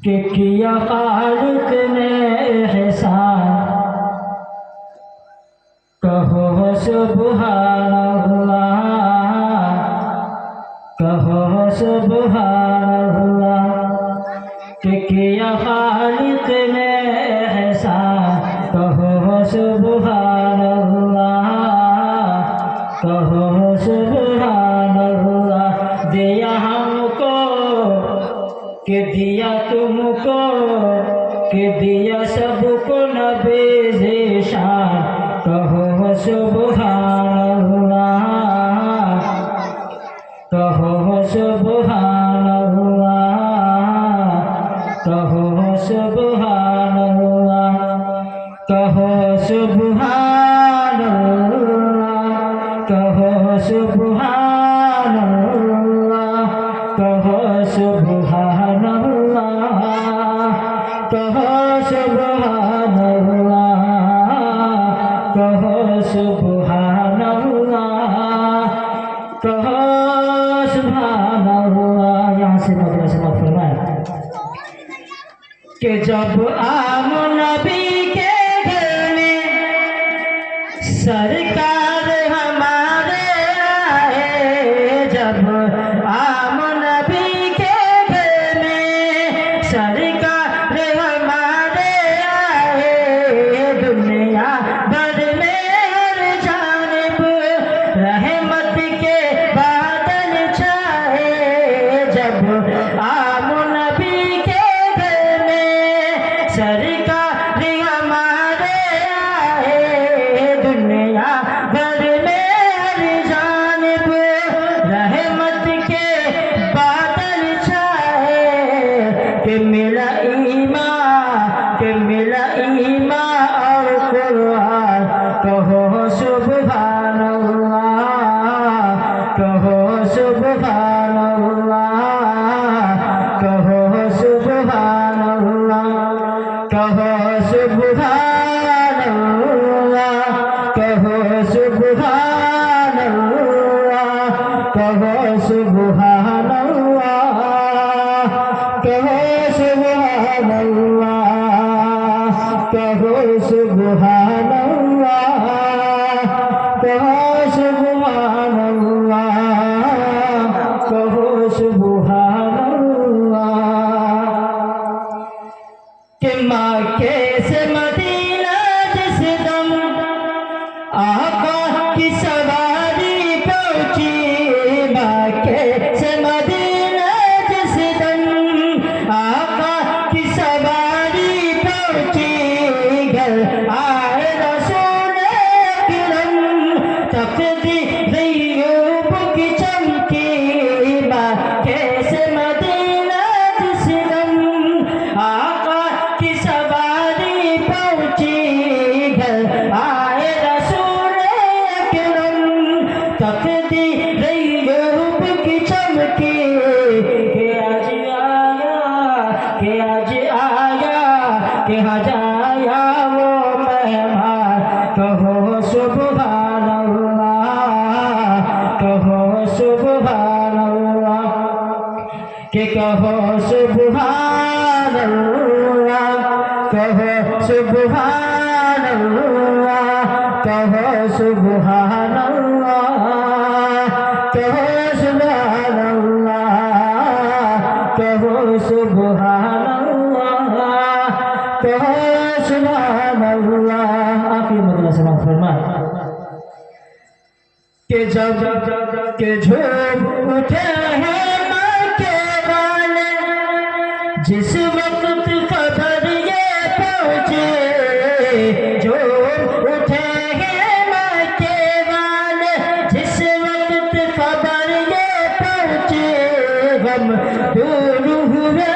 कि किया खालिक ने एहसान, कहो सुब्हानल्लाह, कहो सुब्हानल्लाह। कि किया खालिक ने एहसान, कहो सुब्हानल्लाह, कहो सुब्हानल्लाह। दिया हमको कि दिया तुमको, कि दिया सबको नबी ज़ीशान, कहो सुब्हानल्लाह, कहो सुब्हानल्लाह, कहो सुब्हानल्लाह, कहो सुब्हानल्लाह, कहो सुब्हानल्लाह, कहो सुब्हानल्लाह, कहो सुब्हानल्लाह, कहो सुब्हानल्लाह, कहो सुब्हानल्लाह। यहाँ से मतलब समाप्त फरमाए कि जब आम नबी के घर में सरकार हमारे आए, जब आम नबी के घर में सरकार हमारे आए, दुनिया भर में हर जानिब रहमत के बादल छाए। जब आम नबी के घर में सरकार हमारे आए, दुनिया भर में हर जानिब रहमत के बादल छाए। कि मिला ईमान, कि मिला ईमान और कुरान, कहो सुब्हानल्लाह, कहो सुब्हानल्लाह, कहो सुब्हानल्लाह, कहो सुब्हानल्लाह, कहो सुब्हानल्लाह, कहो सुब्हानल्लाह, कहो सुब्हानल्लाह, कहो सुब्हानल्लाह, कहो सुब्हानल्लाह, कहो सुब्हानल्लाह। कि मक्के से मदीना जिस दम आका की सवारी पहुंची, मक्के से मदीना जिस दम आका की सवारी पहुंची, घर आए रसूल अकरम, तकदीर अय्यूब की चमकी। मक्के से मदीना जिस दम आका की सवारी पहुंची, घर आए रसूल अकरम, तकदीर अय्यूब की चमकी। कि आज आया, कि आज आया, कि आज आया वो मेहमान, कहो सुब्हानल्लाह, कहो सुब्हानल्लाह। कि कहो सुब्हानल्लाह, कहो सुब्हानल्लाह, कहो सुब्हानल्लाह, कहो सुब्हानल्लाह, कहो सुब्हानल्लाह, कहो सुब्हानल्लाह। आखिरी मतलब समाप्त फरमाए कि जब के झूम उठे हैं मक्के वाले, जिस वक्त खबर ये पहुंचे, जो उठे हैं मक्के वाले, जिस वक्त खबर ये पहुंचे, हम दूर हुए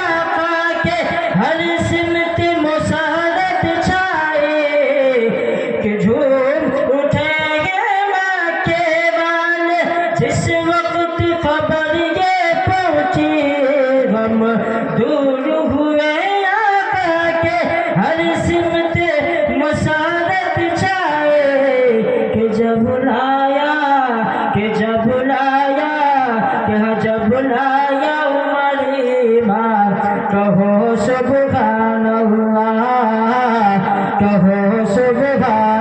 आका के हर सिमत मुसारत छाए। कि झूम उठेंगे मक्के वाले, जिस वक्त खबर ये पहुंची, हम दूर हुए आका के हर सिमत मुसारत छाए। कि जब लाया, कि जब लाया, कि जब लाया उमर ईमान, कहो कहो सुभान